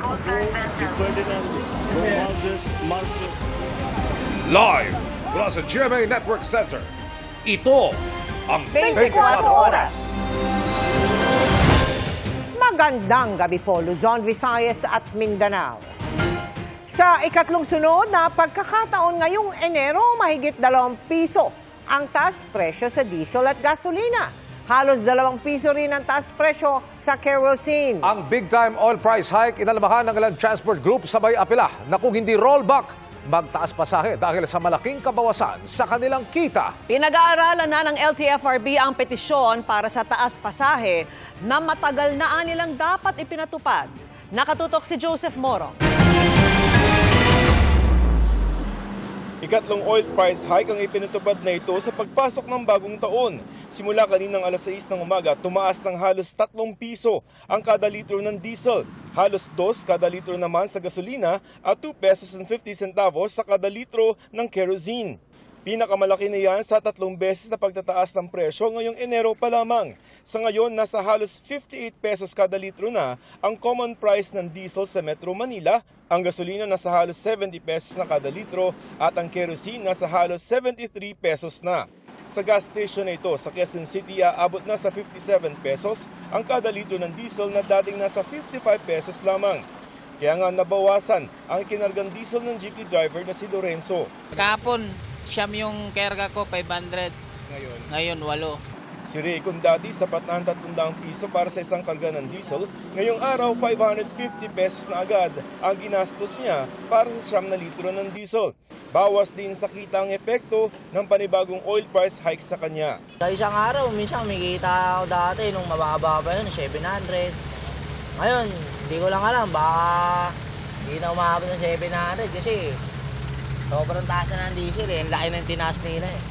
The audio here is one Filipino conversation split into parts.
si Ferdinand Romualdez Marcos. Live mula sa GMA Network Center, ito ang 24 Oras. Magandang gabi po, Luzon, Visayas at Mindanao. Sa ikatlong sunod na pagkakataon ngayong Enero, mahigit 2 piso ang taas presyo sa diesel at gasolina. Halos 2 piso rin ang taas presyo sa kerosene. Ang big-time oil price hike inalamahan ng Land Transport Group sabay apela na kung hindi rollback, magtaas pasahe dahil sa malaking kabawasan sa kanilang kita. Pinag-aaralan na ng LTFRB ang petisyon para sa taas pasahe na matagal na nilang dapat ipinatupad. Nakatutok si Joseph Moro. Ikatlong oil price hike ang ipinatupad na ito sa pagpasok ng bagong taon. Simula kaninang alas 6 ng umaga, tumaas ng halos 3 piso ang kada litro ng diesel, halos 2 kada litro naman sa gasolina at 2 pesos and 50 centavos sa kada litro ng kerosene. Pinakamalaki na yan sa 3 beses na pagtataas ng presyo ngayong Enero pa lamang. Sa ngayon, nasa halos 58 pesos kada litro na ang common price ng diesel sa Metro Manila, ang gasolina nasa halos 70 pesos na kada litro at ang kerosene nasa halos 73 pesos na. Sa gas station na ito sa Quezon City, aabot na sa 57 pesos ang kada litro ng diesel na dating nasa 55 pesos lamang. Kaya nga nabawasan ang kinargang diesel ng jeepney driver na si Lorenzo. Kahapon, siyam yung karga ko, 500. Ngayon 8. Si Ray, kung dati sapat na ang 300 piso para sa isang karga ng diesel, ngayong araw 550 pesos na agad ang ginastos niya para sa 1 litro ng diesel. Bawas din sa kita ang epekto ng panibagong oil price hike sa kanya. Sa isang araw, minsan kumikita ako dati nung mababa pa yun, 700. Ngayon, hindi ko lang alam, baka hindi na umabot ng 700 kasi sobrang taas na ng diesel eh. Ang laki ng tinaas nila eh.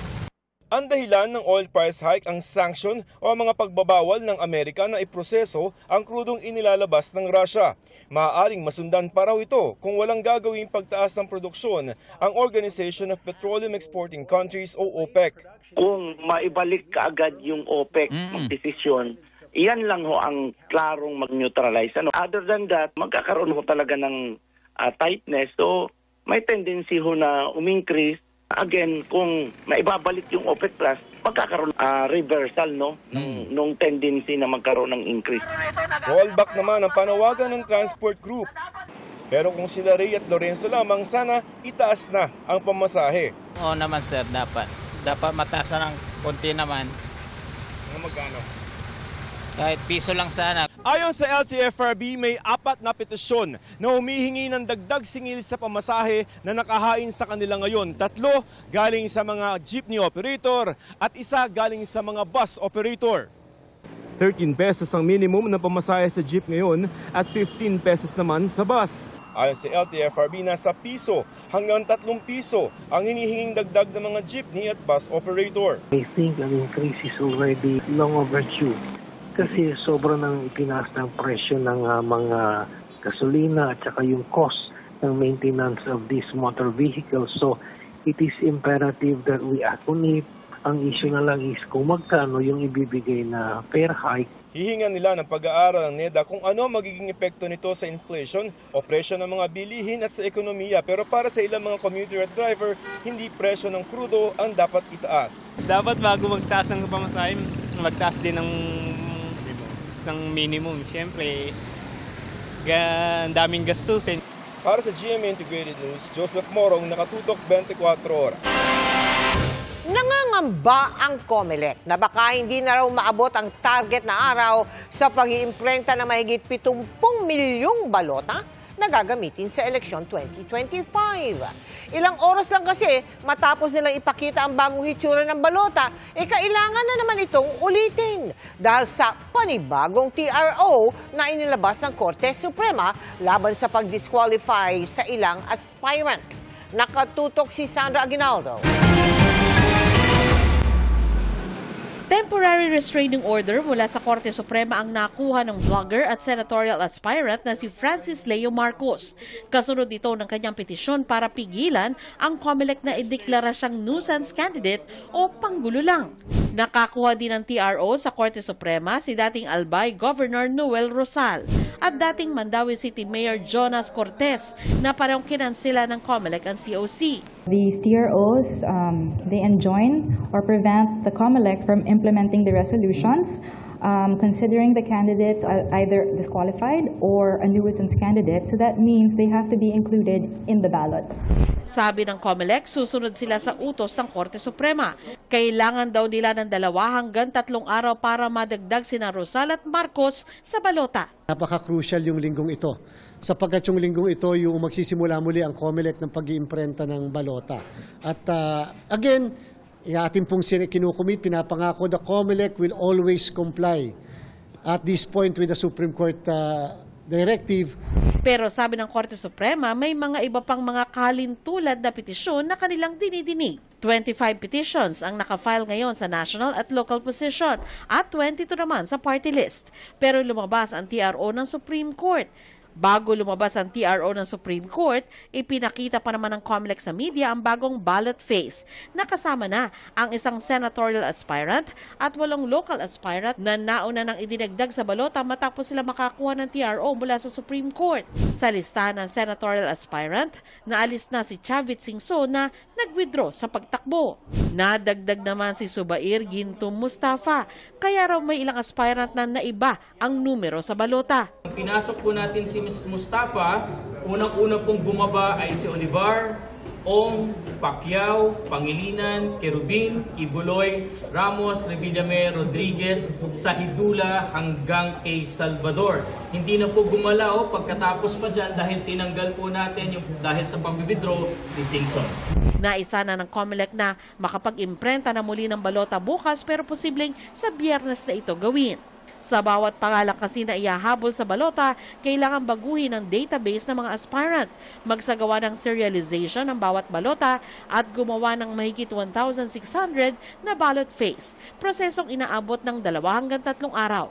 Ang dahilan ng oil price hike ang sanction o mga pagbabawal ng Amerika na iproseso ang krudong inilalabas ng Russia. Maaaring masundan pa raw ito kung walang gagawing pagtaas ng produksyon ang Organization of Petroleum Exporting Countries o OPEC. Kung maibalik kaagad yung OPEC magdesisyon, iyan lang ho ang klarong mag-neutralize. Other than that, magkakaroon ho talaga ng tightness. So may tendency ho na umingcrease. Again, kung maibabalik yung OPEC Plus, magkakaroon reversal nung tendency na magkaroon ng increase. Rollback naman ang panawagan ng Transport Group. Pero kung sila Ray at Lorenzo lamang, sana itaas na ang pamasahe. Oo naman sir, dapat. Dapat mataas na ng konti naman. Magkano? Kahit piso lang sana. Ayon sa LTFRB, may 4 na petisyon na humihingi ng dagdag singil sa pamasahe na nakahain sa kanila ngayon. 3 galing sa mga jeepney operator at 1 galing sa mga bus operator. 13 pesos ang minimum na pamasahe sa jeep ngayon at 15 pesos naman sa bus. Ayon sa LTFRB, nasa piso hanggang 3 piso ang hinihinging dagdag ng mga jeepney at bus operator. I think an increase is already long overdue. Kasi sobrang nang ipinaas ng presyo ng mga gasolina at saka yung cost ng maintenance of these motor vehicles. So it is imperative that we act on it. Ang issue na lang is kung magkano yung ibibigay na fair hike. Hihingan nila ng pag-aaral ng NEDA kung ano magiging epekto nito sa inflation o presyo ng mga bilihin at sa ekonomiya. Pero para sa ilang mga commuter at driver, hindi presyo ng krudo ang dapat itaas. Dapat bago magtaas ng pamasahe, magtaas din ng minimum. Siyempre, ang daming gastusin. Para sa GMA Integrated News, Joseph Morong, nakatutok 24 oras. Nangangamba ang COMELEC na baka hindi na raw maabot ang target na araw sa pag-iimprenta ng mahigit 70 milyong balota na gagamitin sa eleksyon 2025. Ilang oras lang kasi matapos nilang ipakita ang bagong hitsura ng balota, kailangan na naman itong ulitin dahil sa panibagong TRO na inilabas ng Korte Suprema laban sa pag-disqualify sa ilang aspirant. Nakatutok si Sandra Aguinaldo. Temporary restraining order mula sa Korte Suprema ang nakuha ng vlogger at senatorial aspirant na si Francis Leo Marcos. Kasunod ito ng kanyang petisyon para pigilan ang COMELEC na ideklara siyang nuisance candidate o panggulo lang. Nakakuha din ng TRO sa Korte Suprema si dating Albay Governor Noel Rosal. at dating Mandawi City Mayor Jonas Cortez na parang kinansela ng COMELEC ang COC. These TROs, they enjoin or prevent the COMELEC from implementing the resolutions, considering the candidates are either disqualified or a nuisance candidate. So that means they have to be included in the ballot. Sabi ng COMELEC, susunod sila sa utos ng Korte Suprema. Kailangan daw nila ng 2 hanggang 3 araw para madagdag sina Rosal at Marcos sa balota. Napaka-crucial yung linggong ito. Sapagkat yung linggong ito yung magsisimula muli ang COMELEC ng pag-iimprenta ng balota. At again, ating pong kinukumit, pinapangako, the COMELEC will always comply at this point with the Supreme Court directive. Pero sabi ng Korte Suprema, may mga iba pang mga kalintulad na petisyon na kanilang dinidinig. 25 petitions ang nakafile ngayon sa national at local position at 22 naman sa party list. Pero lumabas ang TRO ng Supreme Court. Bago lumabas ang TRO ng Supreme Court, ipinakita pa naman ng COMELEC sa media ang bagong ballot phase. Nakasama na ang isang senatorial aspirant at 8 local aspirant na nauna nang idinagdag sa balota matapos sila makakuha ng TRO mula sa Supreme Court. Sa listahan ng senatorial aspirant, naalis na si Chavit Singso na nag-withdraw sa pagtakbo. Nadagdag naman si Subair Gintum Mustafa, kaya raw may ilang aspirant na naiba ang numero sa balota. Pinasok po natin si Ms. Mustafa, unang-una pong bumaba ay si Olivar, Ong, Pacquiao, Pangilinan, Kerubin, Kibuloy, Ramos, Revillame, Rodriguez, Sahidula hanggang kay Salvador. Hindi na po gumalaw pagkatapos pa dyan dahil tinanggal po natin yung dahil sa pag-withdraw ni Singson. Naisa na ng COMELEC na makapag-imprenta na muli ng balota bukas pero posibleng sa Biyernes na ito gawin. Sa bawat pangalan kasi na ihahabol sa balota, kailangan baguhin ang database ng mga aspirant, magsagawa ng serialization ng bawat balota at gumawa ng mahigit 1,600 na ballot phase. Prosesong inaabot ng 2 hanggang 3 araw.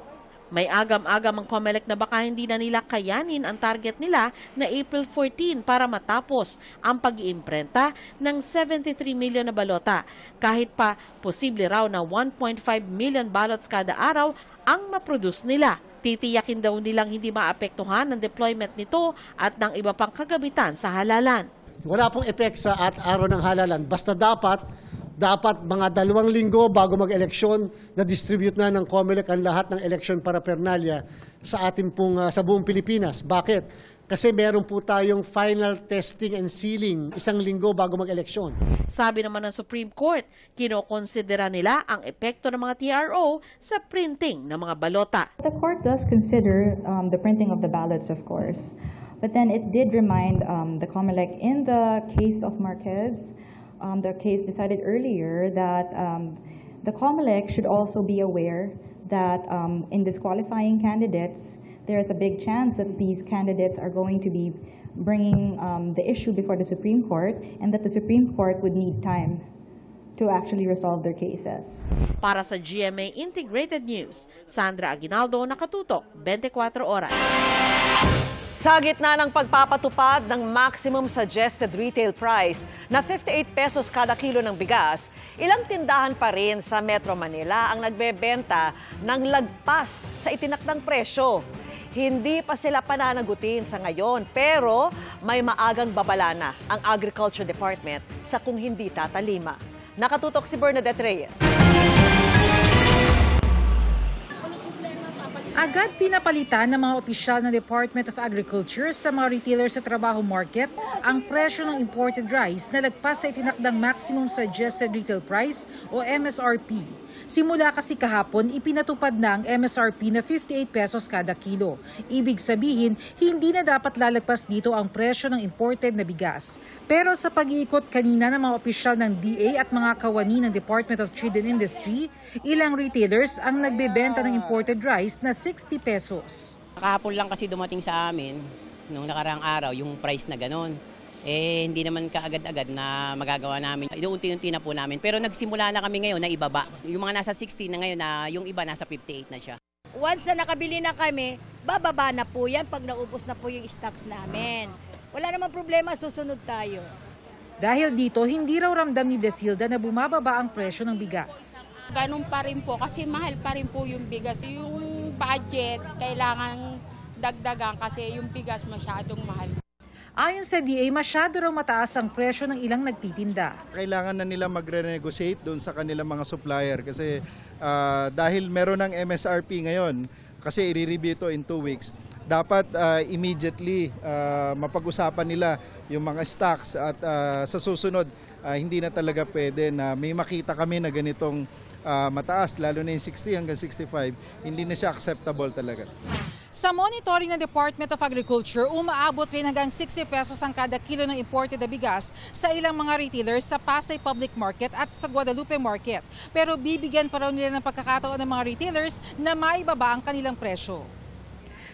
May agam-agam ang COMELEC na baka hindi na nila kayanin ang target nila na April 14 para matapos ang pag-iimprenta ng 73 million na balota. Kahit pa posible raw na 1.5 million ballots kada araw ang maproduce nila. Titiyakin daw nilang hindi maapektuhan ng deployment nito at ng iba pang kagamitan sa halalan. Wala pong epek sa araw ng halalan. Basta dapat mga 2 linggo bago mag-eleksyon na distribute na ng COMELEC ang lahat ng election paraphernalia sa ating pong sa buong Pilipinas. Bakit? Kasi meron po tayong final testing and sealing 1 linggo bago mag-eleksyon. Sabi naman ng Supreme Court, kinokonsidera nila ang epekto ng mga TRO sa printing ng mga balota. The court does consider the printing of the ballots, of course. But then it did remind the COMELEC in the case of Marquez, the case decided earlier that the COMELEC should also be aware that in disqualifying candidates, there is a big chance that these candidates are going to be bringing the issue before the Supreme Court and that the Supreme Court would need time to actually resolve their cases. Para sa GMA Integrated News, Sandra Aguinaldo, nakatutok, 24 oras. Sa gitna ng pagpapatupad ng maximum suggested retail price na 58 pesos kada kilo ng bigas, ilang tindahan pa rin sa Metro Manila ang nagbebenta ng lagpas sa itinakdang presyo. Hindi pa sila pananagutin sa ngayon pero may maagang babala na ang Agriculture Department sa kung hindi tatalima. Nakatutok si Bernadette Reyes. Agad pinapalitan ng mga opisyal ng Department of Agriculture sa mga retailers sa Trabaho Market ang presyo ng imported rice na lagpas sa itinakdang maximum suggested retail price o MSRP. Simula kasi kahapon, ipinatupad na ang MSRP na 58 pesos kada kilo. Ibig sabihin, hindi na dapat lalagpas dito ang presyo ng imported na bigas. Pero sa pag-iikot kanina ng mga opisyal ng DA at mga kawani ng Department of Trade and Industry, ilang retailers ang nagbebenta ng imported rice na 60 pesos. Kahapon lang kasi dumating sa amin, nung nakaraang araw, yung price na ganon. Hindi naman kaagad-agad na magagawa namin. Inuunti-unti na po namin. Pero nagsimula na kami ngayon na ibaba. Yung mga nasa 60 na ngayon, yung iba nasa 58 na siya. Once na nakabili na kami, bababa na po yan pag naubos na po yung stocks namin. Wala namang problema, susunod tayo. Dahil dito, hindi raw ramdam ni Desilda na bumababa ang presyo ng bigas. Ganun pa rin po kasi mahal pa rin po yung bigas. Yung budget, kailangan dagdagan kasi yung bigas masyadong mahal. Ayon sa DA, masyado raw mataas ang presyo ng ilang nagtitinda. Kailangan na nila magre-negotiate doon sa kanilang mga supplier kasi dahil meron ng MSRP ngayon, kasi i-review ito in 2 weeks, dapat immediately mapag-usapan nila yung mga stocks at sa susunod hindi na talaga pwede na may makita kami na ganitong mataas, lalo na yung 60 hanggang 65, hindi na siya acceptable talaga. Sa monitoring ng Department of Agriculture, umaabot rin hanggang 60 pesos ang kada kilo ng imported na bigas sa ilang mga retailers sa Pasay Public Market at sa Guadalupe Market. Pero bibigyan pa raw nila ng pagkakataon ng mga retailers na maibaba ang kanilang presyo.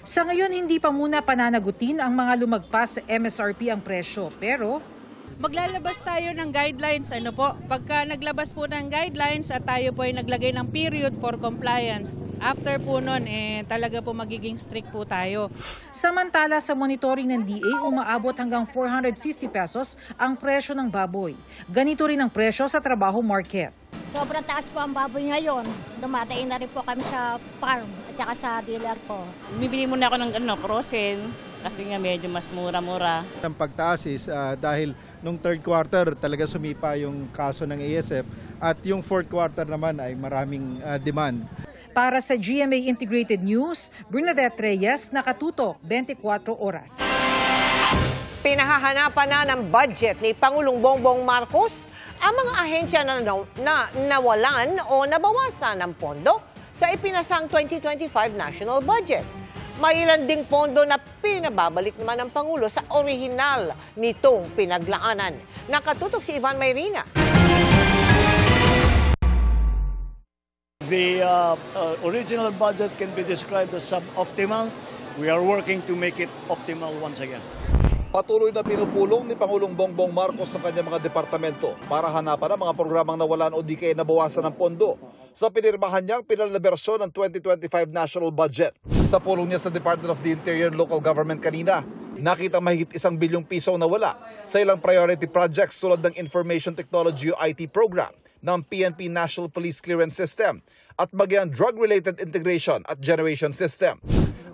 Sa ngayon, hindi pa muna pananagutin ang mga lumagpas sa MSRP ang presyo, pero maglalabas tayo ng guidelines. Pagka naglabas po ng guidelines at tayo po ay naglagay ng period for compliance, after po nun, talaga po magiging strict po tayo. Samantala sa monitoring ng DA, umaabot hanggang 450 pesos ang presyo ng baboy. Ganito rin ang presyo sa Trabaho Market. Sobrang taas po ang baboy ngayon. Dumadaing na rin po kami sa farm at saka sa dealer po. Bibili muna ako ng frozen kasi nga medyo mas mura-mura. Ang pagtaas is dahil nung 3rd quarter talaga sumipa yung kaso ng ASF at yung 4th quarter naman ay maraming demand. Para sa GMA Integrated News, Bernadette Reyes, nakatutok 24 oras. Pinahahanapan na ng budget ni Pangulong Bongbong Marcos ang mga ahensya na nawalan o nabawasan ng pondo sa ipinasang 2025 national budget. May ilan ding pondo na pinababalik naman ng Pangulo sa orihinal nitong pinaglaanan. Nakatutok si Ivan Mayrina. The original budget can be described as suboptimal. We are working to make it optimal once again. Patuloy na pinupulong ni Pangulong Bongbong Marcos sa kanyang mga departamento para hanapan ang mga programang nawalan o di kaya nabawasan ng pondo sa pinirmahan niyang pinal na bersyon ng 2025 national budget. Sa pulong niya sa Department of the Interior and Local Government kanina, nakita mahigit 1 bilyong piso na wala sa ilang priority projects tulad ng Information Technology o IT program ng PNP National Police Clearance System at maging drug-related integration at generation system.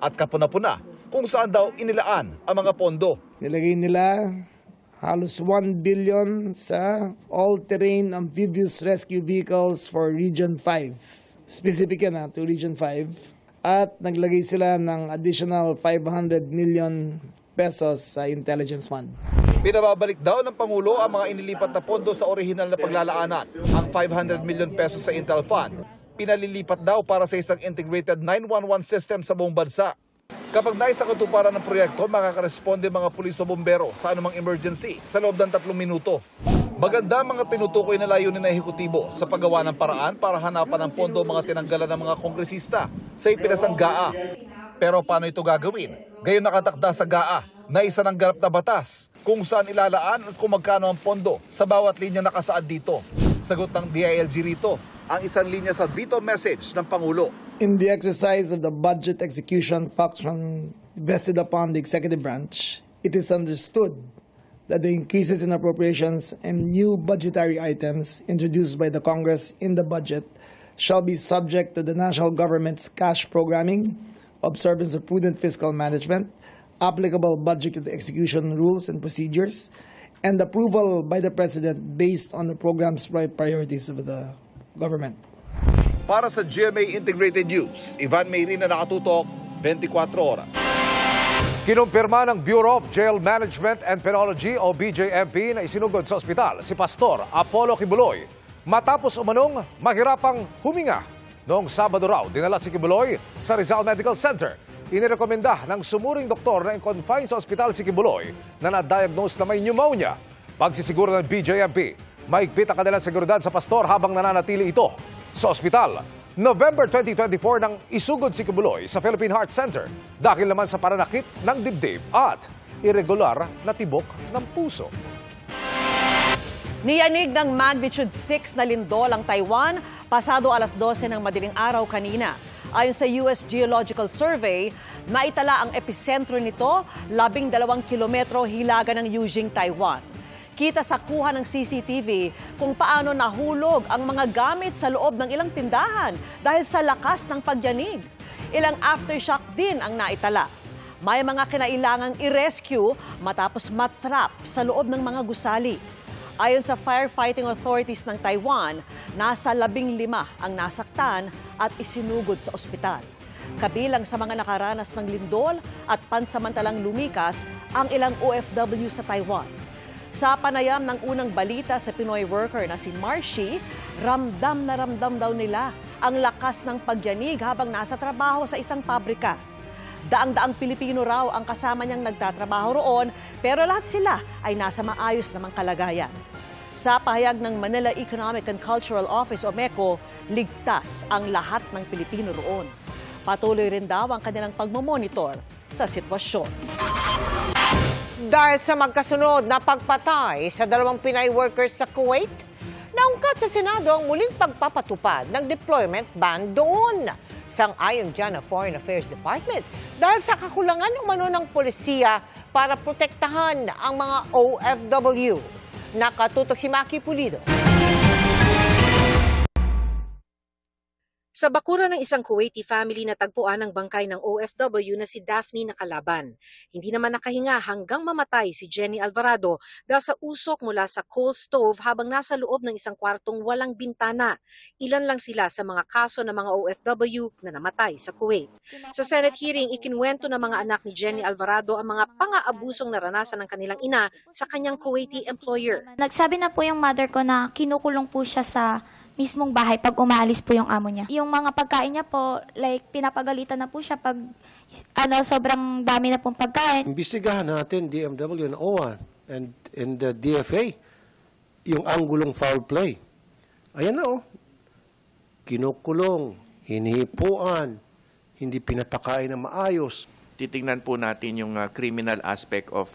At kapuna-puna kung saan daw inilaan ang mga pondo. Nilagay nila halos 1 billion sa all-terrain amphibious rescue vehicles for Region 5. Specific yan to Region 5. At naglagay sila ng additional 500 million pesos sa Intelligence Fund. Pinababalik daw ng Pangulo ang mga inilipat na pondo sa orihinal na paglalaanan. Ang 500 million pesos sa Intel Fund, pinalilipat daw para sa isang integrated 911 system sa buong bansa. Kapag naisa katuparan ng proyekto, makakaresponde mga pulis o bombero sa anumang emergency sa loob ng 3 minuto. Maganda mga tinutukoy na layunin ng ehekutibo sa paggawa ng paraan para hanapan ng pondo mga tinanggalan ng mga kongresista sa ipinasang GAA. Pero paano ito gagawin? Gayon nakatakda sa GAA na isa ng ganap na batas kung saan ilalaan at kung magkano ang pondo sa bawat linya nakasaad dito. Sagot ng DILG rito ang isang linya sa veto message ng Pangulo. In the exercise of the budget execution function vested upon the executive branch, it is understood that the increases in appropriations and new budgetary items introduced by the Congress in the budget shall be subject to the national government's cash programming, observance of prudent fiscal management, applicable budget execution rules and procedures, and approval by the President based on the program's priorities of the government. Para sa GMA Integrated News, Ivan Mayrina, nakatutok 24 oras. Kinumpirma ng Bureau of Jail Management and Penology o BJMP na isinugod sa ospital si Pastor Apollo Kibuloy matapos umanong mahirapang huminga. Noong Sabado raw, dinala si Kibuloy sa Rizal Medical Center. Inirekomenda ng sumuring doktor na in-confine sa ospital si Kibuloy na na-diagnose na may pneumonia. Pagsisiguro ng BJMP, maigpit ang kanilang seguridad sa pastor habang nananatili ito sa ospital. November 2024 nang isugod si Kibuloy sa Philippine Heart Center dahil naman sa pananakit ng dibdib at irregular na tibok ng puso. Niyanig ng magnitude 6 na lindol ang Taiwan pasado alas 12 ng madaling araw kanina. Ayon sa US Geological Survey, naitala ang episentro nito 12 kilometro hilaga ng Yujing, Taiwan. Kita sa kuha ng CCTV kung paano nahulog ang mga gamit sa loob ng ilang tindahan dahil sa lakas ng pagyanig. Ilang aftershock din ang naitala. May mga kinailangang i-rescue matapos matrap sa loob ng mga gusali. Ayon sa firefighting authorities ng Taiwan, nasa 15 ang nasaktan at isinugod sa ospital. Kabilang sa mga nakaranas ng lindol at pansamantalang lumikas ang ilang OFW sa Taiwan. Sa panayam ng unang balita sa Pinoy worker na si Marcy, ramdam na ramdam daw nila ang lakas ng pagyanig habang nasa trabaho sa isang pabrika. Daang-daang Pilipino raw ang kasama niyang nagtatrabaho roon, pero lahat sila ay nasa maayos namang kalagayan. Sa pahayag ng Manila Economic and Cultural Office o MECO, ligtas ang lahat ng Pilipino roon. Patuloy rin daw ang kanilang pagmamonitor sa sitwasyon. Dahil sa magkasunod na pagpatay sa 2 Pinay workers sa Kuwait, naungkat sa Senado ang muling pagpapatupad ng deployment ban doon. Sang-ayon dyan ang Foreign Affairs Department dahil sa kakulangan umano ng polisiya para protektahan ang mga OFW. Nakatutok si Maki Pulido. Sa bakura ng isang Kuwaiti family na tagpuan ng bangkay ng OFW na si Daphne Nakalaban. Hindi naman nakahinga hanggang mamatay si Jenny Alvarado dahil sa usok mula sa coal stove habang nasa loob ng isang kwartong walang bintana. Ilan lang sila sa mga kaso ng mga OFW na namatay sa Kuwait. Sa Senate hearing, ikinwento ng mga anak ni Jenny Alvarado ang mga pang-aabusong naranasan ng kanilang ina sa kanyang Kuwaiti employer. Nagsabi na po yung mother ko na kinukulong po siya sa mismong bahay pag umaalis po yung amo niya. Yung mga pagkain niya po, like pinapagalitan na po siya pag sobrang dami na pong pagkain. Imbestigahan natin DMW and OWA and the DFA yung anggulong foul play. Ayan na kinukulong, hinihipuan, hindi pinapakain na maayos. Titingnan po natin yung criminal aspect of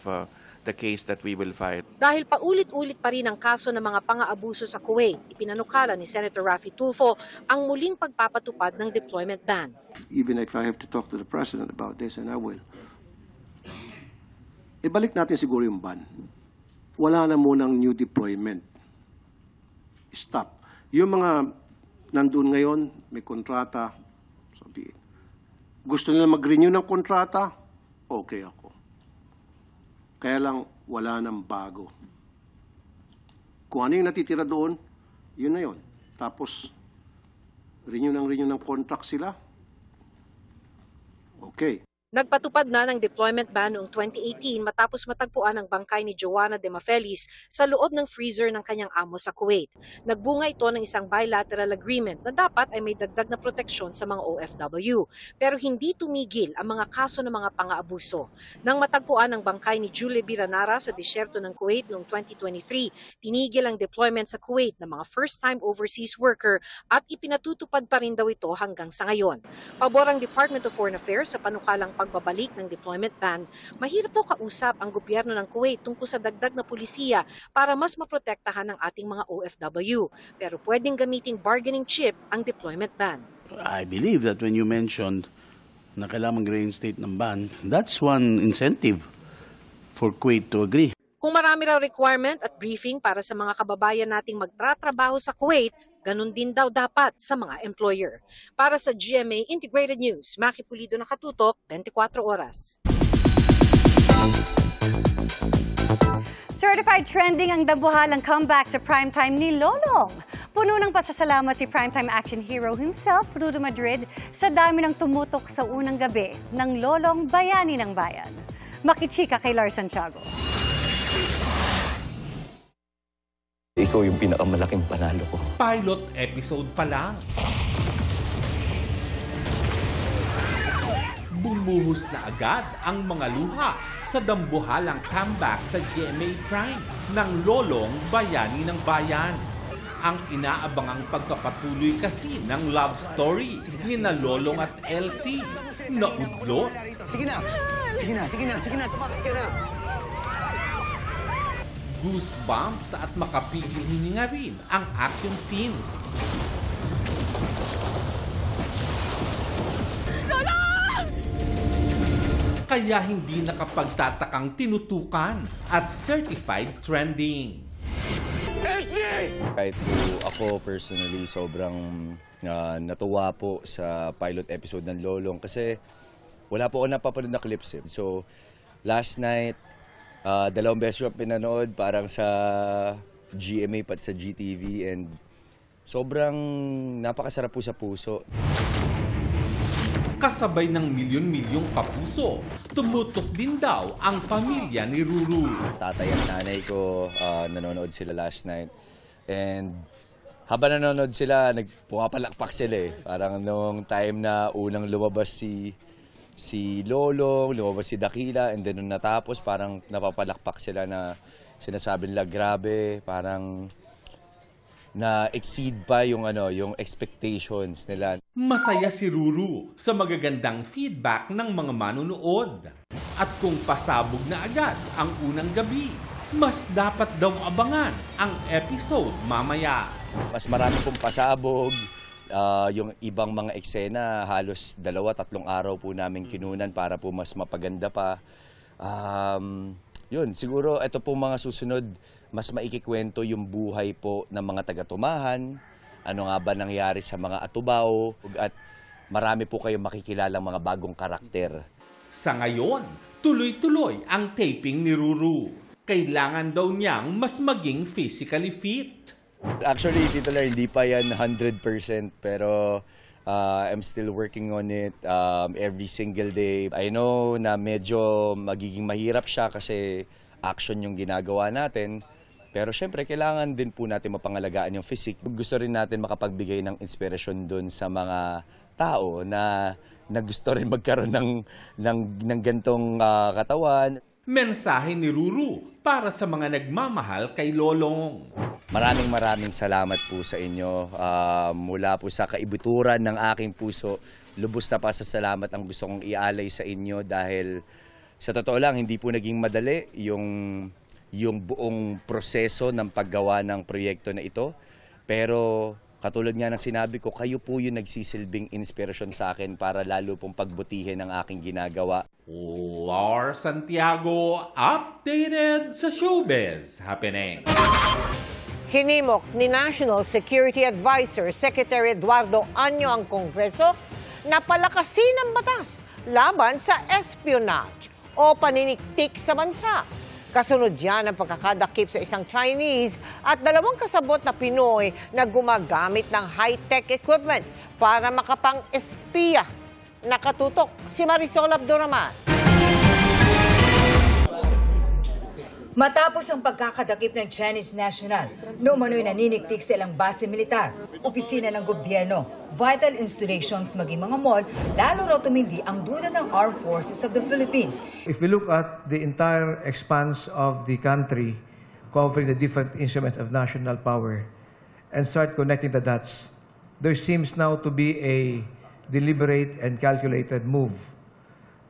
the case that we will file. Dahil paulit-ulit pa rin ang kaso ng mga pang-aabuso sa Kuwait, ipinanukala ni Senator Raffy Tulfo ang muling pagpapatupad ng deployment ban. Even if I have to talk to the President about this, and I will, ibalik natin siguro yung ban. Wala na munang new deployment. Stop. Yung mga nandun ngayon, may kontrata, sabihin, gusto nila mag-renew ng kontrata, okay ako. Kaya lang, wala nang bago. Kung ano yung natitira doon, yun na yun. Tapos, renew ng contract sila. Okay. Nagpatupad na ng deployment ban noong 2018 matapos matagpuan ang bangkay ni Joanna De Mafelis sa loob ng freezer ng kanyang amo sa Kuwait. Nagbunga ito ng isang bilateral agreement na dapat ay may dagdag na proteksyon sa mga OFW. Pero hindi tumigil ang mga kaso ng mga pang-aabuso. Nang matagpuan ang bangkay ni Julie Biranara sa disyerto ng Kuwait noong 2023, tinigil ang deployment sa Kuwait ng mga first-time overseas worker at ipinatutupad pa rin daw ito hanggang sa ngayon. Pabor ang Department of Foreign Affairs sa panukalang pagbabalik ng deployment ban, mahirap daw kausap ang gobyerno ng Kuwait tungkol sa dagdag na pulisiya para mas maprotektahan ang ating mga OFW. Pero pwedeng gamiting bargaining chip ang deployment ban. I believe that when you mentioned na kailangan mag-reinstate ng ban, that's one incentive for Kuwait to agree. Kung marami raw requirement at briefing para sa mga kababayan nating magtatrabaho sa Kuwait, ganun din daw dapat sa mga employer. Para sa GMA Integrated News, Maki Pulido, nakatutok, 24 oras. Certified trending ang dabuhalang comeback sa primetime ni Lolong. Puno ng pasasalamat si primetime action hero himself, Rudo Madrid, sa dami ng tumutok sa unang gabi ng Lolong Bayani ng Bayan. Makichika kay Lars Santiago. Ikaw yung pinakamalaking panalo ko. Pilot episode pa lang. Bumuhos na agad ang mga luha sa dambuhalang comeback sa GMA Prime ng Lolong Bayani ng Bayan. Ang inaabangang pagkapatuloy kasi ng love story ni na Lolong at Elsie. Naudlot. Sige na, tumakas ka na. Goosebumps at makapigil hininga rin ang action scenes. Lolong! Kaya hindi nakapagtatakang tinutukan at certified trending. Kahit po ako personally sobrang natuwa po sa pilot episode ng Lolong kasi Wala po ako napapanood na clips eh. So, last night, 2 beses ko pinanood, parang sa GMA pat sa GTV, and sobrang napakasarap po sa puso. Kasabay ng milyon-milyong kapuso, tumutok din daw ang pamilya ni Ruru. Tatay at nanay ko, nanonood sila last night. And habang nanonood sila, pumapalakpak sila eh. Parang nung time na unang lumabas si Lolong, lumabas si Dakila, and then nung natapos, parang napapalakpak sila na sinasabi nila, grabe, parang na-exceed pa yung expectations nila. Masaya si Ruru sa magagandang feedback ng mga manunood. At kung pasabog na agad ang unang gabi, mas dapat daw abangan ang episode mamaya. Mas marami pong pasabog. Yung ibang mga eksena, halos 2-3 araw po namin kinunan para po mas mapaganda pa. Yun, siguro ito po mga susunod, mas maikikwento yung buhay po ng mga taga-Tumahan, ano nga ba nangyari sa mga Atubao, at marami po kayong makikilalang mga bagong karakter. Sa ngayon, tuloy-tuloy ang taping ni Ruru. Kailangan daw niyang mas maging physically fit. Actually, Tito Lar, hindi pa yan 100%, pero I'm still working on it every single day. I know na medyo magiging mahirap siya kasi action yung ginagawa natin. Pero syempre, kailangan din po natin mapangalagaan yung physique. Gusto rin natin makapagbigay ng inspirasyon dun sa mga tao na gusto rin magkaroon ng gantong katawan. Mensahe ni Ruru para sa mga nagmamahal kay Lolong. Maraming salamat po sa inyo. Mula po sa kaibuturan ng aking puso, lubos na pasasalamat ang gusto kong ialay sa inyo dahil sa totoo lang, hindi po naging madali yung buong proseso ng paggawa ng proyekto na ito. Pero katulad nga ng sinabi ko, kayo po yung nagsisilbing inspirasyon sa akin para lalo pong pagbutihin ang aking ginagawa. Lars Santiago, updated sa showbiz happening. Hinimok ni National Security Advisor Secretary Eduardo Año ang Kongreso na palakasin ang batas laban sa espionage o paniniktik sa bansa. Kasunod yan ang pagkakadakip sa isang Chinese at 2 kasabot na Pinoy na gumagamit ng high-tech equipment para makapang-espiya. Nakatutok si Marisol Abduraman. Matapos ang pagkakadakip ng Chinese national, umano'y naniniktik sa ilang base militar, opisina ng gobyerno, vital installations maging mga mall, lalo raw tumindi ang duda ng Armed Forces of the Philippines. If we look at the entire expanse of the country, covering the different instruments of national power, and start connecting the dots, there seems now to be a deliberate and calculated move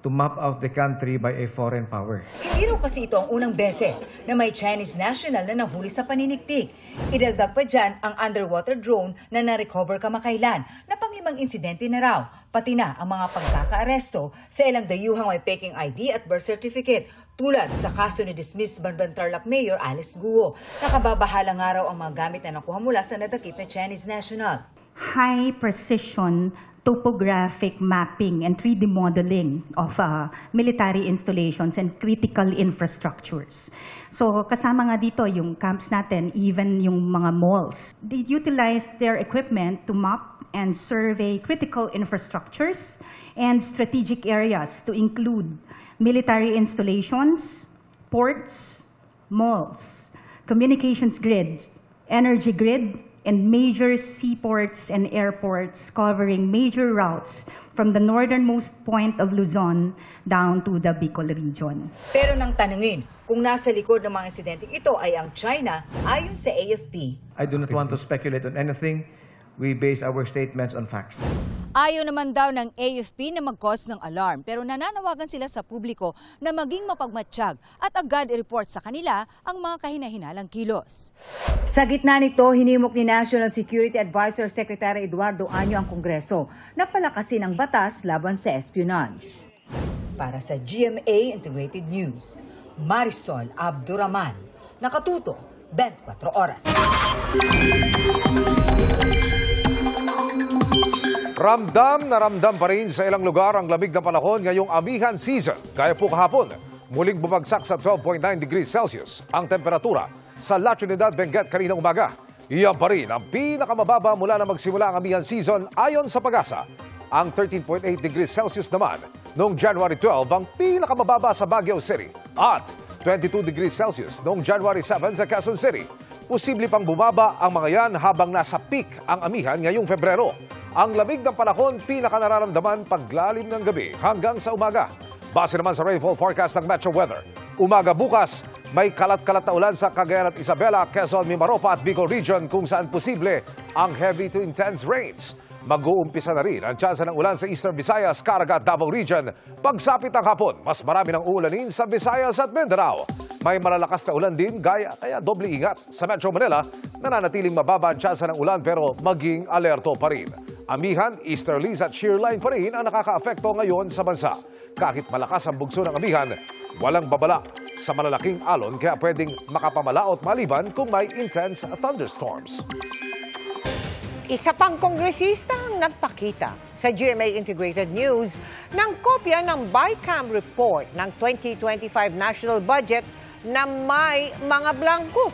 to map out the country by a foreign power. Hindi raw kasi ito ang unang beses na may Chinese national na nahuli sa paniniktik. Idagdag pa dyan ang underwater drone na na-recover kamakailan na pang-5 insidente na raw, pati na ang mga pagkakaaresto sa ilang dayuhang may peking ID at birth certificate, tulad sa kaso ni dismissed Banban Tarlac Mayor Alice Guo. Nakababahala nga raw ang mga gamit na nakuha mula sa nadakip na Chinese national. High precision topographic mapping and 3D modeling of military installations and critical infrastructures. So kasama nga dito yung camps natin, even yung mga malls. They utilize their equipment to map and survey critical infrastructures and strategic areas to include military installations, ports, malls, communications grids, energy grid, and major seaports and airports covering major routes from the northernmost point of Luzon down to the Bicol region. Pero nang tanungin kung nasa likod ng mga insidenteng ito ay ang China, ayon sa AFP. I do not want to speculate on anything. We base our statements on facts. Ayaw naman daw ng AFP na mag-cause ng alarm pero nananawagan sila sa publiko na maging mapagmatsyag at agad i-report sa kanila ang mga kahinahinalang kilos. Sa gitna nito, hinimok ni National Security Advisor Secretary Eduardo Año ang Kongreso na palakasin ang batas laban sa espionage. Para sa GMA Integrated News, Marisol Abduraman, nakatuto 24 oras. Ramdam na ramdam pa rin sa ilang lugar ang lamig na panahon ngayong amihan season. Gaya po kahapon, muling bumagsak sa 12.9 degrees Celsius ang temperatura sa La Trinidad, Benguet kaninang umaga. Iyan pa rin ang pinakamababa mula na magsimula ang amihan season ayon sa Pag-asa. Ang 13.8 degrees Celsius naman noong January 12 ang pinakamababa sa Baguio City at 22 degrees Celsius noong January 7 sa Quezon City. Posible pang bumaba ang mga yan habang nasa peak ang amihan ngayong Pebrero. Ang lamig ng panahon pinakanararamdaman paglalim ng gabi hanggang sa umaga. Base naman sa rainfall forecast ng Metro Weather, umaga bukas may kalat-kalat na ulan sa Cagayan at Isabela, Quezon, Mimaropa at Bicol Region kung saan posible ang heavy to intense rains. Mag-uumpisa na rin ang tsansa ng ulan sa Eastern Visayas, Caraga at Davao Region. Pagsapit ng hapon, mas marami ng uulanin sa Visayas at Mindanao. May malalakas na ulan din, kaya doble ingat. Sa Metro Manila, nananatiling mababa ang tsansa ng ulan pero maging alerto pa rin. Amihan, easterlies at shear line pa rin ang nakaka-apekto ngayon sa bansa. Kahit malakas ang bugso ng amihan, walang babala sa malalaking alon kaya pwedeng makapamalaot maliban kung may intense thunderstorms. Isa pang kongresista ang nagpakita sa GMA Integrated News ng kopya ng BICAM report ng 2025 National Budget na may mga blanco.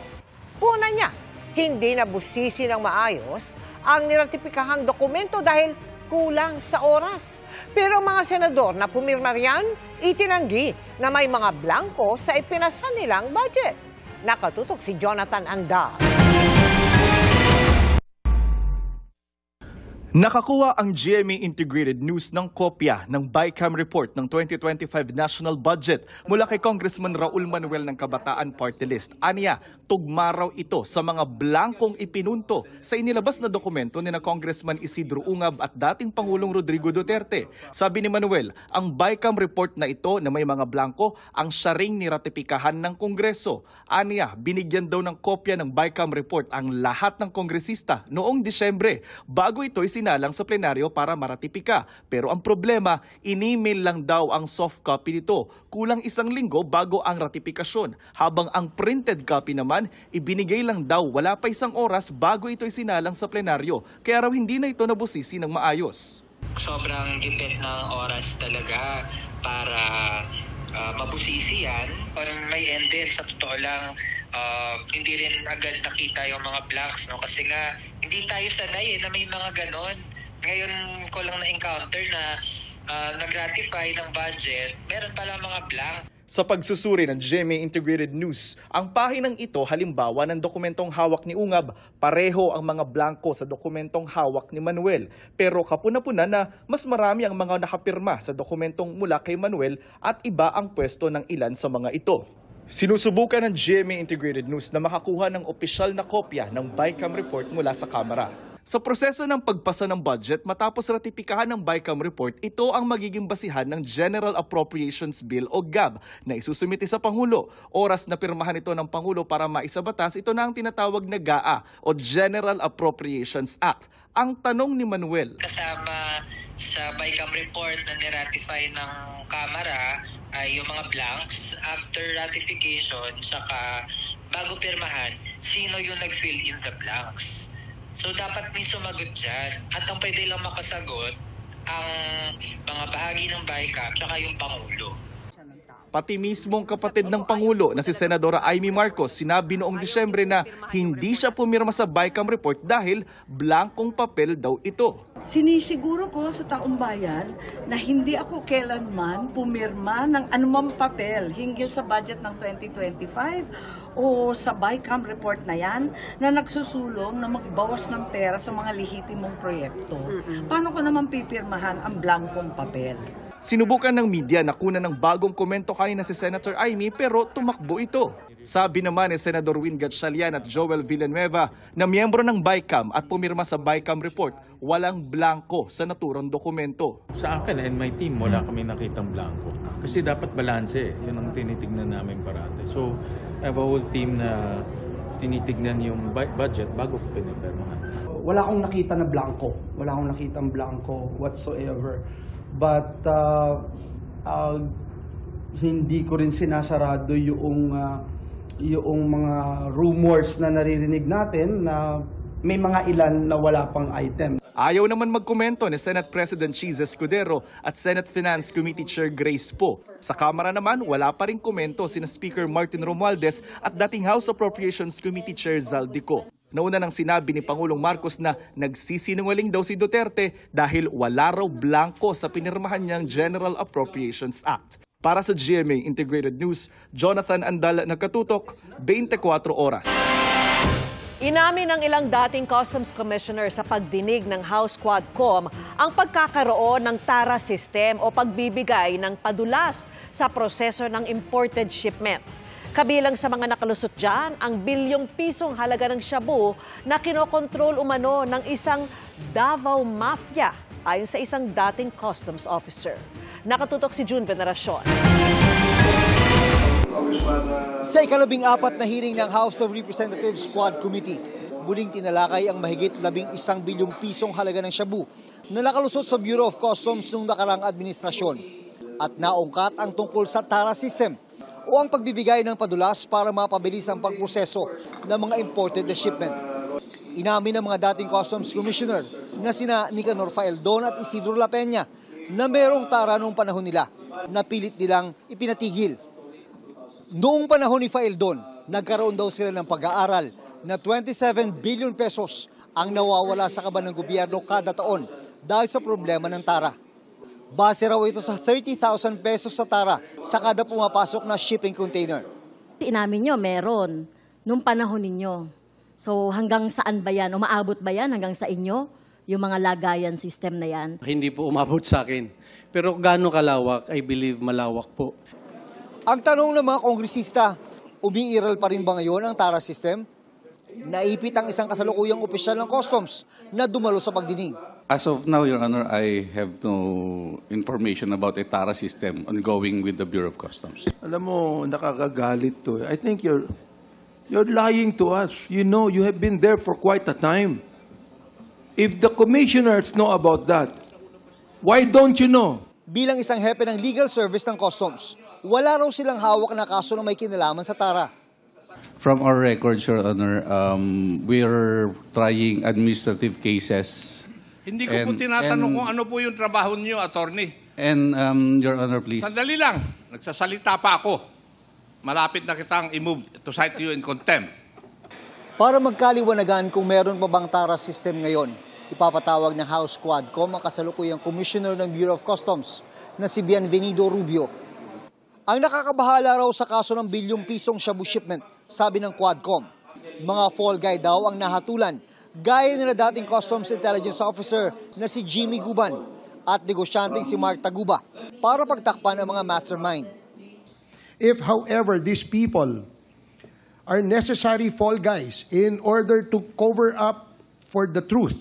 Una niya, hindi nabusisi ng maayos ang niratipikahang dokumento dahil kulang sa oras. Pero mga senador na pumirma riyan, itinanggi na may mga blanco sa ipinasa nilang budget. Nakatutok si Jonathan Andal. Nakakuha ang GMA Integrated News ng kopya ng BICAM report ng 2025 National Budget mula kay Congressman Raul Manuel ng Kabataan Party List. Aniya, tugma raw ito sa mga blankong ipinunto sa inilabas na dokumento ni na Congressman Isidro Ungab at dating Pangulong Rodrigo Duterte. Sabi ni Manuel, ang BICAM report na ito na may mga blanko ang siya ring niratipikahan ng Kongreso. Aniya, binigyan daw ng kopya ng BICAM report ang lahat ng kongresista noong Disyembre bago ito sinalang sa plenaryo para maratipika. Pero ang problema, in-email lang daw ang soft copy nito. Kulang isang linggo bago ang ratifikasyon. Habang ang printed copy naman, ibinigay lang daw wala pa isang oras bago ito sinalang sa plenaryo. Kaya raw hindi na ito nabusisi ng maayos. Sobrang gipit ng oras talaga para mabusisi yan. May end din, sa totoo lang, hindi rin agad nakita yung mga blanks, no? Kasi nga, hindi tayo sanay na may mga ganon. Ngayon ko lang na-encounter na nag-ratify ng budget, meron pala mga blanks. Sa pagsusuri ng GMA Integrated News, ang pahinang ito halimbawa ng dokumentong hawak ni Ungab, pareho ang mga blanko sa dokumentong hawak ni Manuel. Pero kapuna-puna na mas marami ang mga nakapirma sa dokumentong mula kay Manuel at iba ang pwesto ng ilan sa mga ito. Sinusubukan ng GMA Integrated News na makakuha ng opisyal na kopya ng BICAM report mula sa Kamara. Sa proseso ng pagpasa ng budget matapos ratipikahan ng BICAM report, ito ang magiging basihan ng General Appropriations Bill o GAB na isusumiti sa Pangulo. Oras na pirmahan ito ng Pangulo para maisabatas, ito na ang tinatawag na GAA o General Appropriations Act. Ang tanong ni Manuel, kasama sa BICAM report na niratify ng Kamara ay yung mga blanks. After ratification, saka bago pirmahan, sino yung nag-fill in the blanks? So dapat may sumagot dyan. At ang pwede lang makasagot ang mga bahagi ng BICAM tsaka yung Pangulo. Pati mismong kapatid ng Pangulo na si Senadora Amy Marcos sinabi noong Disyembre na hindi siya pumirma sa BICAM report dahil blankong papel daw ito. Sinisiguro ko sa taong bayan na hindi ako kailanman pumirma ng anumang papel hinggil sa budget ng 2025 o sa BICAM report na yan na nagsusulong na magbawas ng pera sa mga lehitimong proyekto. Paano ko naman pipirmahan ang blankong papel? Sinubukan ng media na kunan ng bagong komento kanina si Senator Amy pero tumakbo ito. Sabi naman ni Senador Win Gatchalian at Joel Villanueva na miyembro ng BICAM at pumirma sa BICAM report, walang blanko sa naturang dokumento. Sa akin and my team, wala kami nakitang blanko. Kasi dapat balanse, yun ang tinitignan namin parate. So, I have a whole team na tinitignan yung budget bago ko pinipirmahan. Wala akong nakita na blanko. Wala akong nakitang blanko whatsoever. But hindi ko rin sinasarado yung mga rumors na naririnig natin na may mga ilan na wala pang item. Ayaw naman magkomento ni Senate President Cheese Escudero at Senate Finance Committee Chair Grace Poe. Sa Kamara naman, wala pa rin komento sina Speaker Martin Romualdez at dating House Appropriations Committee Chair Zaldico. Nauna nang sinabi ni Pangulong Marcos na nagsisinungaling daw si Duterte dahil wala raw blanko sa pinirmahan niyang General Appropriations Act. Para sa GMA Integrated News, Jonathan Andal, Nagkatutok, 24 Oras. Inamin ng ilang dating Customs Commissioner sa pagdinig ng House Quadcom ang pagkakaroon ng TARA system o pagbibigay ng padulas sa proseso ng imported shipment. Kabilang sa mga nakalusot dyan, ang bilyong pisong halaga ng shabu na kinokontrol umano ng isang Davao Mafia ayon sa isang dating customs officer. Nakatutok si June Veneracion. Sa ika-14 na hearing ng House of Representatives Quad Committee, muling tinalakay ang mahigit 11 bilyong pisong halaga ng shabu na nakalusot sa Bureau of Customs noong nakarang administrasyon. At naungkat ang tungkol sa TARA system o ang pagbibigay ng padulas para mapabilis ang pagproseso ng mga imported na shipment. Inamin ng mga dating Customs Commissioner na sina Nicanor Faeldon at Isidro La Peña na merong TARA noong panahon nila na pilit nilang ipinatigil. Noong panahon ni Faeldon, nagkaroon daw sila ng pag-aaral na 27 billion pesos ang nawawala sa kaban ng gobyerno kada taon dahil sa problema ng TARA. Base raw ito sa 30,000 pesos sa TARA sa kada pumapasok na shipping container. Inamin nyo, meron. Nung panahon ninyo. So hanggang saan ba yan? Umaabot ba yan hanggang sa inyo? Yung mga lagayan system na yan? Hindi po umabot sa akin. Pero gaano kalawak, I believe malawak po. Ang tanong ng mga kongresista, umiiral pa rin ba ngayon ang TARA system? Naipit ang isang kasalukuyang opisyal ng customs na dumalo sa pagdinig. As of now, Your Honor, I have no information about a TARA system ongoing with the Bureau of Customs. Alam mo, nakakagalit to. I think you're lying to us. You know, you have been there for quite a time. If the commissioners know about that, why don't you know? Bilang isang hepe ng legal service ng customs, wala raw silang hawak na kaso na may kinalaman sa TARA. From our records, Your Honor, we are trying administrative cases. Hindi ko po tinatanong kung ano po yung trabaho niyo, attorney. And, Your Honor, please. Sandali lang. Nagsasalita pa ako. Malapit na kitang i-move to cite you in contempt. Para magkaliwanagan kung meron pa bang TARA system ngayon, ipapatawag ng House Quadcom ang kasalukuyang Commissioner ng Bureau of Customs na si Bienvenido Rubio. Ang nakakabahala raw sa kaso ng bilyong pisong shabu shipment, sabi ng Quadcom. Mga fall guy daw ang nahatulan, gaya nila dating Customs Intelligence Officer na si Jimmy Guban at negosyanteng si Mark Taguba para pagtakpan ang mga mastermind. If, however, these people are necessary fall guys in order to cover up for the truth,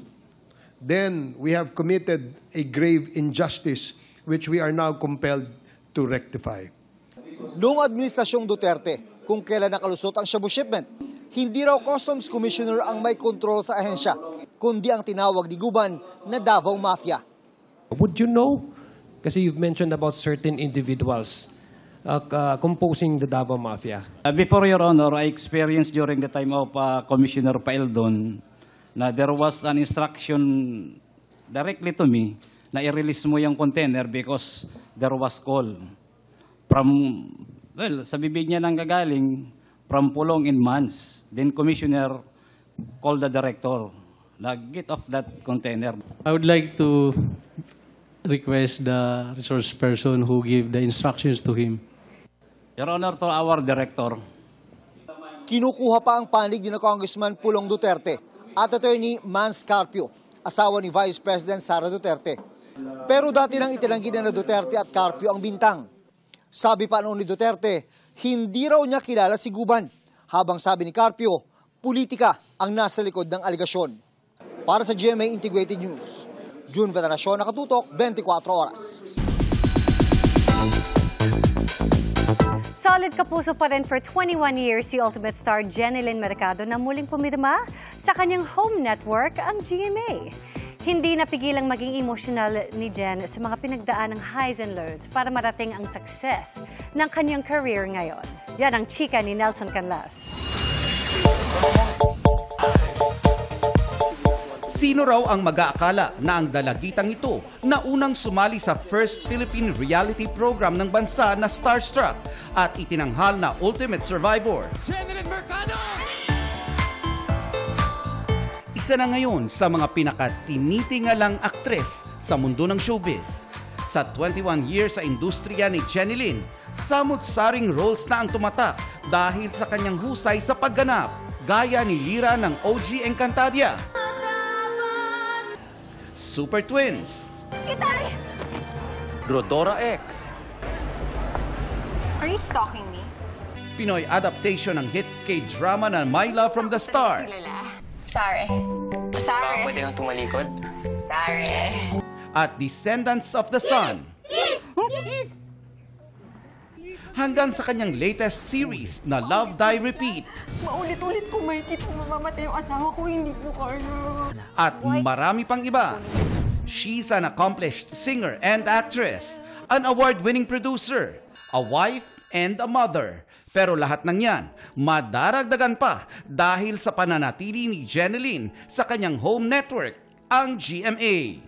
then we have committed a grave injustice which we are now compelled to rectify. Noong administrasyong Duterte, kung kailan nakalusot ang shabu shipment, hindi raw Customs Commissioner ang may kontrol sa ahensya, kundi ang tinawag ni Guban na Davao Mafia. Would you know? Kasi you've mentioned about certain individuals composing the Davao Mafia. Before, Your Honor, I experienced during the time of Commissioner Faeldon na there was an instruction directly to me na i-release mo yung container because there was call from, well, sa bibig niya nang gagaling, from Pulong in Mans. Then Commissioner called the director na get off that container. I would like to request the resource person who gave the instructions to him. Your Honor, to our director. Kinukuha pa ang panig ni Congressman Pulong Duterte at Attorney Mans Carpio, asawa ni Vice President Sara Duterte. Pero dati nang itinanggi na Duterte at Carpio ang bintang. Sabi pa noon ni Duterte, hindi raw niya kilala si Guban. Habang sabi ni Carpio, politika ang nasa likod ng aligasyon. Para sa GMA Integrated News, June Veneracion, Nakatutok, 24 Oras. Solid kapuso pa rin for 21 years si Ultimate star Jenilyn Mercado na muling pumirma sa kanyang home network, ang GMA. Hindi napigilang maging emotional ni Jen sa mga pinagdaan ng highs and lows para marating ang success ng kanyang career ngayon. Yan ang chika ni Nelson Canlas. Sino raw ang mag-aakala na ang dalagitang ito na unang sumali sa first Philippine reality program ng bansa na Starstruck at itinanghal na Ultimate Survivor? Isa na ngayon sa mga pinakatinitingalang aktres sa mundo ng showbiz. Sa 21 years sa industriya ni Jenny Lin, samut-saring roles na ang tumatak dahil sa kanyang husay sa pagganap, gaya ni Lyra ng OG Encantadia, Super Twins, Itay! Rodora X, Are you stalking me? Pinoy adaptation ng hit K-drama na My Love from the Start, Sorry. Sorry. Pwede kang tumalikod? Sorry. at Descendants of the Sun. Hanggang sa kanyang latest series na Love, Die, Repeat. Maulit-ulit ko makikita mamamatay yung asawa ko, hindi ko kaya. At marami pang iba. She's an accomplished singer and actress, an award-winning producer, a wife, and a mother. Pero lahat ng yan, madaragdagan pa dahil sa pananatili ni Jenny Lin sa kanyang home network, ang GMA.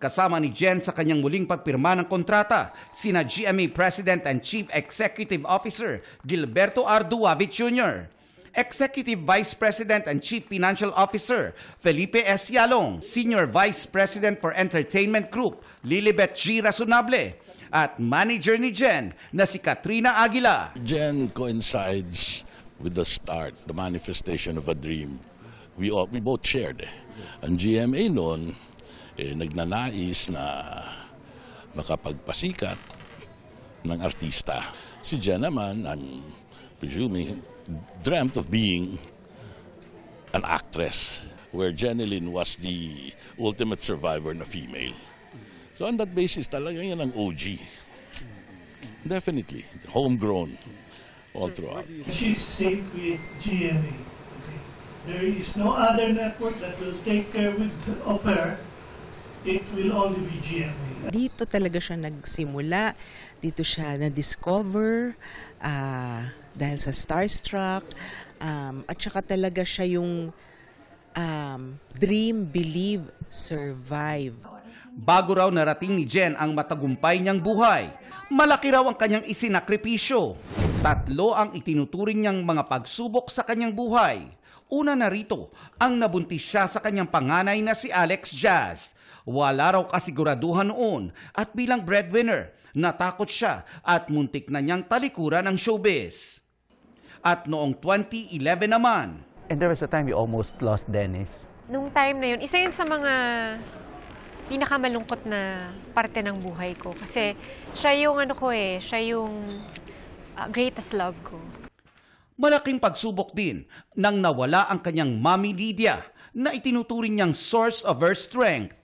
Kasama ni Jen sa kanyang muling pagpirma ng kontrata, sina GMA President and Chief Executive Officer Gilberto R. Duavit Jr., Executive Vice President and Chief Financial Officer Felipe S. Yalong, Senior Vice President for Entertainment Group Lilibet G. Rasunable, at manager ni Jen na si Katrina Aguila. Jen coincides with the start, the manifestation of a dream we both shared. Ang GMA noon, nagnanais na makapagpasikat ng artista. Si Jen naman, I'm presuming, dreamt of being an actress, where Jenny Lin was the ultimate survivor na female. So on that basis, talaga yan ang OG. Definitely, homegrown all throughout. She's safe with GMA. Okay. There is no other network that will take care of her. It will only be GMA. Dito talaga siya nagsimula, dito siya na-discover dahil sa Starstruck, at saka talaga siya yung dream, believe, survive. Bago raw narating ni Jen ang matagumpay niyang buhay, malaki raw ang kanyang isinakripisyo. 3 ang itinuturing niyang mga pagsubok sa kanyang buhay. Una na rito, ang nabuntis siya sa kanyang panganay na si Alex Jazz. Wala raw kasiguraduhan noon at bilang breadwinner, natakot siya at muntik na niyang talikuran ang showbiz. At noong 2011 naman, and there was a time we almost lost Dennis. Nung time na yun, isa yun sa mga pinakamalungkot na parte ng buhay ko. Kasi siya yung siya yung greatest love ko. Malaking pagsubok din nang nawala ang kanyang Mommy Lydia na itinuturing niyang source of her strength.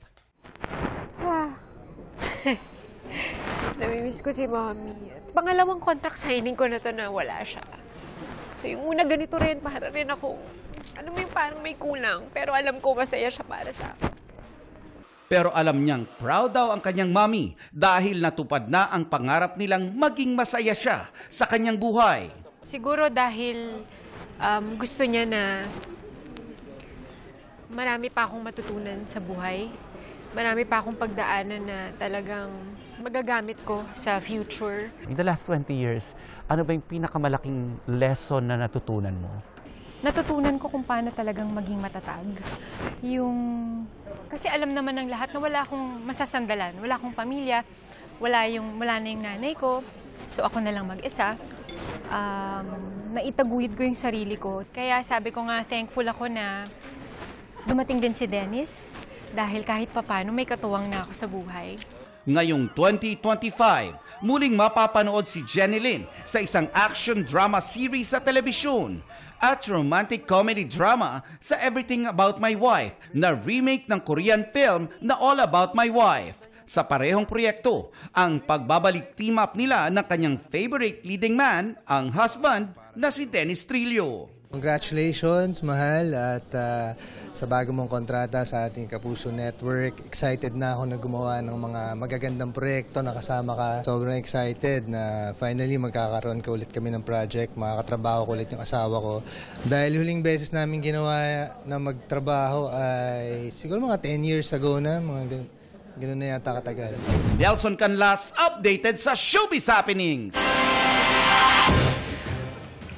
Namimiss ko si Mommy. Pangalawang contract signing ko na to na wala siya. So yung una ganito rin, para rin ako, alam mo yung parang may kulang, pero alam ko masaya siya para sa akin. Pero alam niyang proud daw ang kanyang mommy dahil natupad na ang pangarap nilang maging masaya siya sa kanyang buhay. Siguro dahil gusto niya na marami pa akong matutunan sa buhay. Marami pa akong pagdaanan na talagang magagamit ko sa future. In the last 20 years, ano ba yung pinakamalaking lesson na natutunan mo? Natutunan ko kung paano talagang maging matatag. Kasi alam naman ng lahat na wala akong masasandalan, wala akong pamilya, wala na yung nanay ko, so ako na lang mag-isa. Naitaguyod ko yung sarili ko. Kaya sabi ko nga, thankful ako na dumating din si Dennis, dahil kahit papano may katuwang na ako sa buhay. Ngayong 2025, muling mapapanood si Jenny Lin sa isang action drama series sa telebisyon at romantic comedy drama sa Everything About My Wife na remake ng Korean film na All About My Wife. Sa parehong proyekto, ang pagbabalik team up nila ng kanyang favorite leading man, ang husband na si Dennis Trillo. Congratulations, mahal, at sa bago mong kontrata sa ating Kapuso Network. Excited na ako na gumawa ng mga magagandang proyekto na kasama ka. Sobrang excited na finally magkakaroon ka ulit kami ng project, makakatrabaho ko ulit yung asawa ko. Dahil huling beses namin ginawa na magtrabaho ay siguro mga 10 years ago na, mga ganun na yata katagal. Nelson Canlas, updated sa Showbiz Happenings.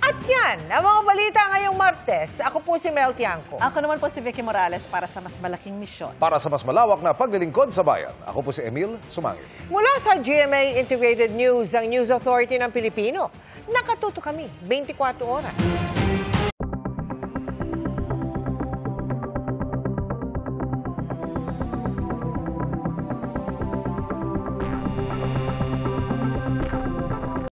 At yan, ang mga balita ngayong Martes. Ako po si Mel Tiangco. Ako naman po si Vicky Morales para sa mas malaking misyon. Para sa mas malawak na paglilingkod sa bayan, ako po si Emil Sumangit. Mula sa GMA Integrated News, ang News Authority ng Pilipino. Nakatuto kami 24 oras.